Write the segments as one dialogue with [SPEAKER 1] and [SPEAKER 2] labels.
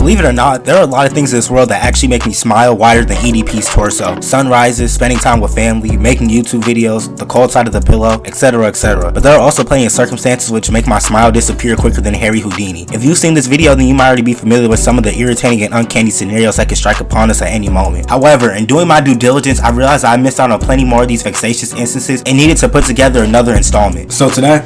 [SPEAKER 1] Believe it or not, there are a lot of things in this world that actually make me smile wider than EDP's torso. Sunrises, spending time with family, making YouTube videos, the cold side of the pillow, etc, etc. But there are also plenty of circumstances which make my smile disappear quicker than Harry Houdini. If you've seen this video, then you might already be familiar with some of the irritating and uncanny scenarios that can strike upon us at any moment. However, in doing my due diligence, I realized I missed out on plenty more of these vexatious instances and needed to put together another installment. So today,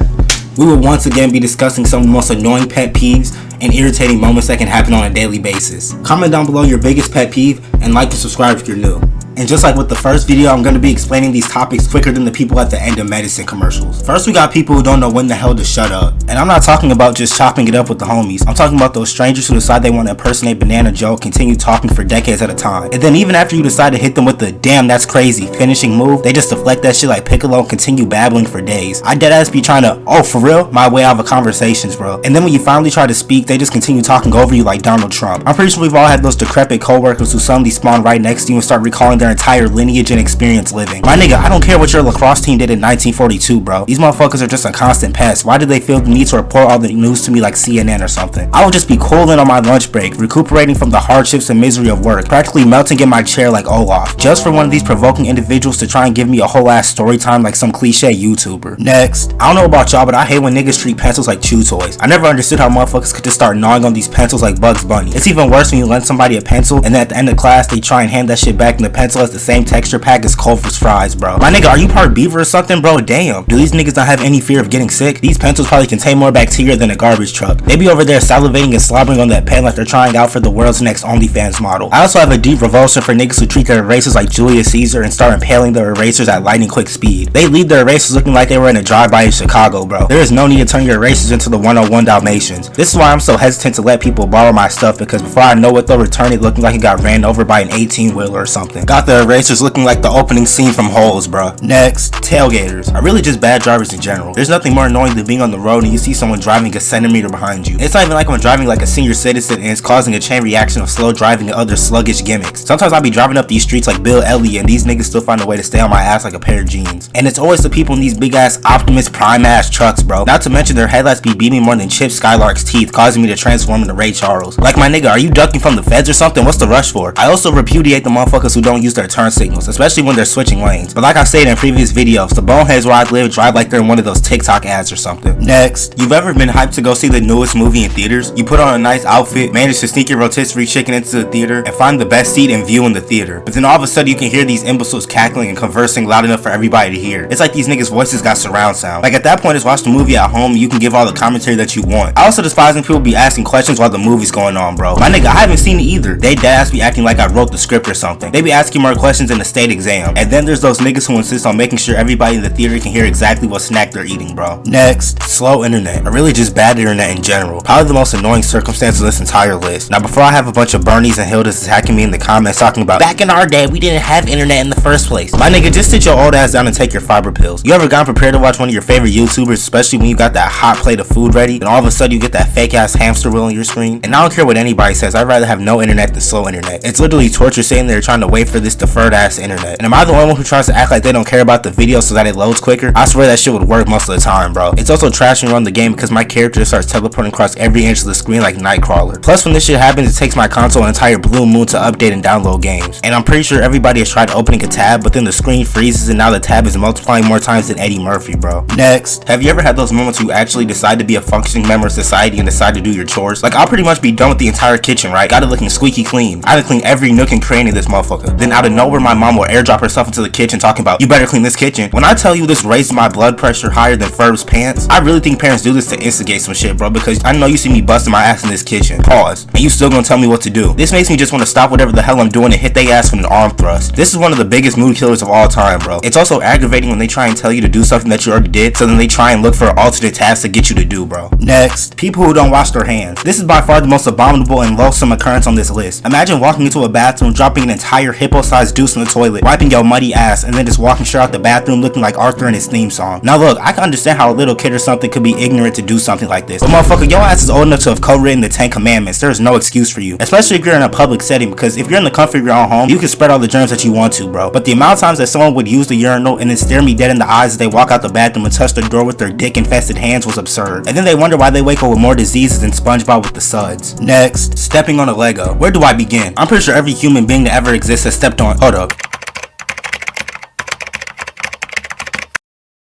[SPEAKER 1] we will once again be discussing some of the most annoying pet peeves and irritating moments that can happen on a daily basis. Comment down below your biggest pet peeve and like and subscribe if you're new. And just like with the first video, I'm going to be explaining these topics quicker than the people at the end of medicine commercials. First, we got people who don't know when the hell to shut up. And I'm not talking about just chopping it up with the homies. I'm talking about those strangers who decide they want to impersonate Banana Joe, continue talking for decades at a time. And then even after you decide to hit them with the damn that's crazy finishing move, they just deflect that shit like Piccolo and continue babbling for days. I deadass be trying to, oh for real, my way out of conversations, bro. And then when you finally try to speak, they just continue talking over you like Donald Trump. I'm pretty sure we've all had those decrepit coworkers who suddenly spawn right next to you and start recalling their entire lineage and experience living. My nigga, I don't care what your lacrosse team did in 1942, bro. These motherfuckers are just a constant pest. Why do they feel the need to report all the news to me like CNN or something? I would just be cooling on my lunch break, recuperating from the hardships and misery of work, practically melting in my chair like Olaf, just for one of these provoking individuals to try and give me a whole ass story time like some cliche YouTuber. Next, I don't know about y'all, but I hate when niggas treat pencils like chew toys. I never understood how motherfuckers could just start gnawing on these pencils like Bugs Bunny. It's even worse when you lend somebody a pencil and then at the end of class they try and hand that shit back and the pencil has the same texture pack as Culver's fries, bro. My nigga, are you part beaver or something, bro? Damn. Do these niggas not have any fear of getting sick? These pencils probably contain more bacteria than a garbage truck. They be over there salivating and slobbering on that pen like they're trying out for the world's next OnlyFans model. I also have a deep revulsion for niggas who treat their erasers like Julius Caesar and start impaling their erasers at lightning quick speed. They leave their erasers looking like they were in a drive-by in Chicago, bro. There is no need to turn your erasers into the 101 Dalmatians. This is why I'm so hesitant to let people borrow my stuff, because before I know it, they'll return it looking like it got ran over by an 18-wheeler or something. Got their erasers looking like the opening scene from Holes, bro. Next, tailgaters are really just bad drivers in general. There's nothing more annoying than being on the road and you see someone driving a centimeter behind you. It's not even like I'm driving like a senior citizen and it's causing a chain reaction of slow driving and other sluggish gimmicks. Sometimes I'll be driving up these streets like Bill Elliott and these niggas still find a way to stay on my ass like a pair of jeans. And it's always the people in these big ass Optimus Prime ass trucks, bro. Not to mention their headlights be beaming more than Chip Skylark's teeth, causing me to transform into Ray Charles. Like, my nigga, are you ducking from the feds or something? What's the rush for? I also repudiate the motherfuckers who don't use their turn signals, especially when they're switching lanes. But like I said in previous videos, the boneheads where I live drive like they're in one of those TikTok ads or something. Next, you've ever been hyped to go see the newest movie in theaters? You put on a nice outfit, manage to sneak your rotisserie chicken into the theater, and find the best seat and view in the theater. But then all of a sudden you can hear these imbeciles cackling and conversing loud enough for everybody to hear. It's like these niggas' voices got surround sound. Like, at that point, just watch the movie at home and you can give all the commentary that you want. I also despise when people be asking questions while the movie's going on, bro. My nigga, I haven't seen it either. They deadass be acting like I wrote the script or something. They be asking more questions in the state exam. And then there's those niggas who insist on making sure everybody in the theater can hear exactly what snack they're eating, bro. Next, slow internet, or really just bad internet in general. Probably the most annoying circumstance of this entire list. Now, before I have a bunch of Bernies and Hildas attacking me in the comments talking about back in our day we didn't have internet in the first place, my nigga, just sit your old ass down and take your fiber pills. You ever gotten prepared to watch one of your favorite YouTubers, especially when you got that hot plate of food ready, and all of a sudden you get that fake ass hamster wheel on your screen? And I don't care what anybody says, I'd rather have no internet than slow internet. It's literally torture sitting there trying to wait for this deferred ass internet. And am I the only one who tries to act like they don't care about the video so that it loads quicker? I swear that shit would work most of the time, bro. It's also trash when you run the game because my character starts teleporting across every inch of the screen like Nightcrawler. Plus, when this shit happens, it takes my console an entire blue moon to update and download games. And I'm pretty sure everybody has tried opening a tab, but then the screen freezes and now the tab is multiplying more times than Eddie Murphy, bro. Next, have you ever had those moments where you actually decide to be a functioning member of society and decide to do your chores? Like, I'll pretty much be done with the entire kitchen, right? Got it looking squeaky clean. I had to clean every nook and cranny of this motherfucker. Then out of nowhere, my mom will airdrop herself into the kitchen talking about, you better clean this kitchen. When I tell you this raises my blood pressure higher than Ferb's pants, I really think parents do this to instigate some shit, bro, because I know you see me busting my ass in this kitchen. Pause. And you still gonna tell me what to do. This makes me just want to stop whatever the hell I'm doing and hit they ass with an arm thrust. This is one of the biggest mood killers of all time, bro. It's also aggravating when they try and tell you to do something that you already did, so then they try and look for alternate tasks to get you to do, bro. Next, people who don't wash their hands. This is by far the most abominable and loathsome occurrence on this list. Imagine walking into a bathroom, dropping an entire hippo sized deuce in the toilet, wiping your muddy ass, and then just walking straight out the bathroom looking like Arthur in his theme song. Now look, I can understand how a little kid or something could be ignorant to do something like this, but motherfucker, your ass is old enough to have co-written the 10 commandments. There is no excuse for you, especially if you're in a public setting, because if you're in the comfort of your own home, you can spread all the germs that you want to, bro. But the amount of times that someone would use the urinal and then stare me dead in the eyes as they walk out the bathroom and touch the door with their dick infested hands was absurd. And then they wonder why they wake up with more diseases than SpongeBob with the suds. Next, stepping on a Lego. Where do I begin? I'm pretty sure every human being that ever exists has stepped on. Hold up.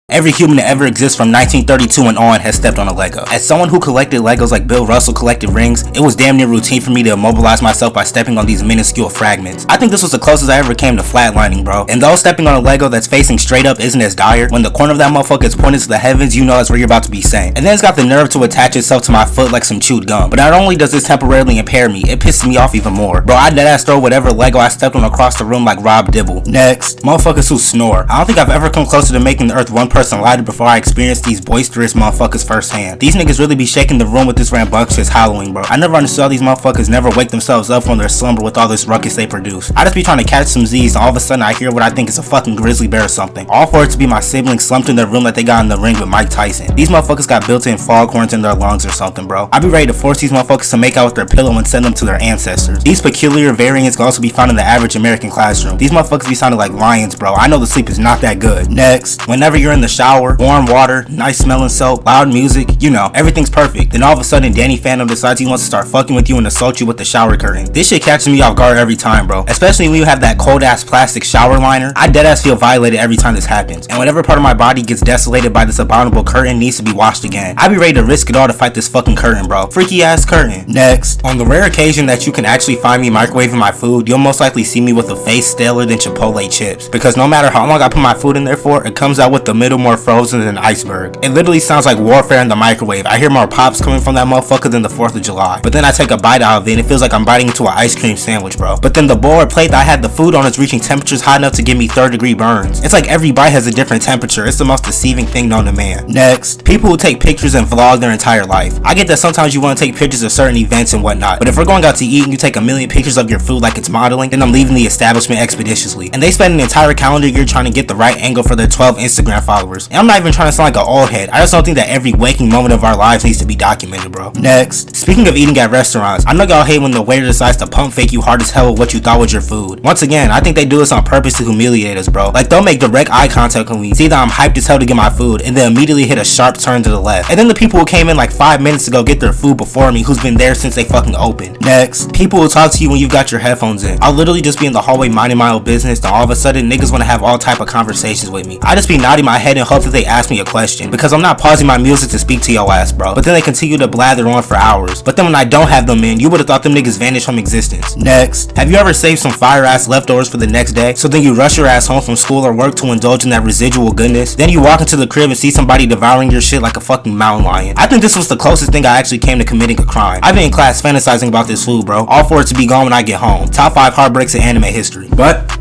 [SPEAKER 1] Every human that ever exists from 1932 and on has stepped on a Lego. As someone who collected Legos like Bill Russell collected rings, it was damn near routine for me to immobilize myself by stepping on these minuscule fragments. I think this was the closest I ever came to flatlining, bro. And though stepping on a Lego that's facing straight up isn't as dire, when the corner of that motherfucker is pointed to the heavens, you know that's where you're about to be sent. And then it's got the nerve to attach itself to my foot like some chewed gum. But not only does this temporarily impair me, it pisses me off even more. Bro, I deadass throw whatever Lego I stepped on across the room like Rob Dibble. Next, motherfuckers who snore. I don't think I've ever come closer to making the earth one person lighter before I experienced these boisterous motherfuckers firsthand. These niggas really be shaking the room with this rambunctious howling, bro. I never understood how these motherfuckers never wake themselves up from their slumber with all this ruckus they produce. I just be trying to catch some Z's and all of a sudden I hear what I think is a fucking grizzly bear or something. All for it to be my siblings slumped in their room that they got in the ring with Mike Tyson. These motherfuckers got built-in foghorns in their lungs or something, bro. I be ready to force these motherfuckers to make out with their pillow and send them to their ancestors. These peculiar variants can also be found in the average American classroom. These motherfuckers be sounding like lions, bro. I know the sleep is not that good. Next, whenever you're in the shower, warm water, nice smelling soap, loud music, you know, everything's perfect. Then all of a sudden Danny Phantom decides he wants to start fucking with you and assault you with the shower curtain. This shit catches me off guard every time, bro. Especially when you have that cold ass plastic shower liner. I deadass feel violated every time this happens. And whatever part of my body gets desolated by this abominable curtain needs to be washed again. I be ready to risk it all to fight this fucking curtain, bro. Freaky ass curtain. Next, on the rare occasion that you can actually find me microwaving my food, you'll most likely see me with a face staler than Chipotle chips. Because no matter how long I put my food in there for, it comes out with the middle more frozen than an iceberg. It literally sounds like warfare in the microwave. I hear more pops coming from that motherfucker than the 4th of July. But then I take a bite out of it and it feels like I'm biting into an ice cream sandwich, bro. But then the bowl or plate that I had the food on is reaching temperatures hot enough to give me 3rd-degree burns. It's like every bite has a different temperature. It's the most deceiving thing known to man. Next, people who take pictures and vlog their entire life. I get that sometimes you want to take pictures of certain events and whatnot, but if we're going out to eat and you take a million pictures of your food like it's modeling, then I'm leaving the establishment expeditiously. And they spend an entire calendar year trying to get the right angle for their 12 Instagram followers. And I'm not even trying to sound like an old head. I just don't think that every waking moment of our lives needs to be documented, bro. Next, speaking of eating at restaurants, I know y'all hate when the waiter decides to pump fake you hard as hell with what you thought was your food. Once again, I think they do this on purpose to humiliate us, bro. Like, they'll make direct eye contact with me, see that I'm hyped as hell to get my food, and then immediately hit a sharp turn to the left. And then the people who came in like 5 minutes ago get their food before me, who's been there since they fucking opened. Next, people who talk to you when you've got your headphones in. I'll literally just be in the hallway minding my own business, and all of a sudden niggas want to have all type of conversations with me. I just be nodding my head and hope that they ask me a question, because I'm not pausing my music to speak to your ass, bro. But then they continue to blather on for hours. But then when I don't have them in, you would have thought them niggas vanished from existence. Next, have you ever saved some fire ass leftovers for the next day, so then you rush your ass home from school or work to indulge in that residual goodness? Then you walk into the crib and see somebody devouring your shit like a fucking mountain lion. I think this was the closest thing I actually came to committing a crime. I've been in class fantasizing about this food, bro. All for it to be gone when I get home. Top 5 heartbreaks in anime history. But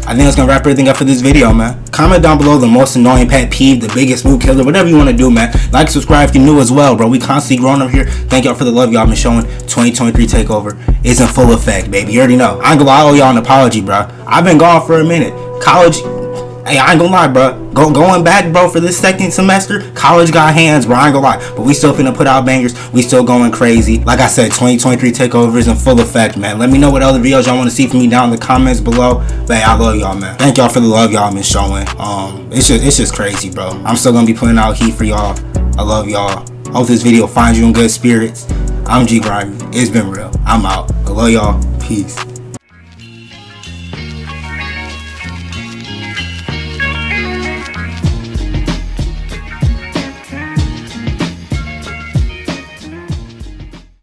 [SPEAKER 1] I think that's gonna wrap everything up for this video, man. Comment down below the most annoying pet peeve, the biggest mood killer, whatever you want to do, man. Like, subscribe if you're new as well, bro. We constantly growing up here. Thank y'all for the love y'all been showing. 2023 takeover is in full effect, baby. You already know. I ain't gonna lie, I owe y'all an apology, bro. I've been gone for a minute. College, hey, I ain't gonna lie, bro. Going back, bro, for this 2nd semester, college got hands, bro. I ain't gonna lie. But we still finna put out bangers. We still going crazy. Like I said, 2023 takeover is in full effect, man. Let me know what other videos y'all want to see from me down in the comments below. But hey, I love y'all, man. Thank y'all for the love y'all been showing. It's just crazy, bro. I'm still gonna be putting out heat for y'all. I love y'all. Hope this video finds you in good spirits. I'm ggrimey. It's been real. I'm out. I love y'all. Peace.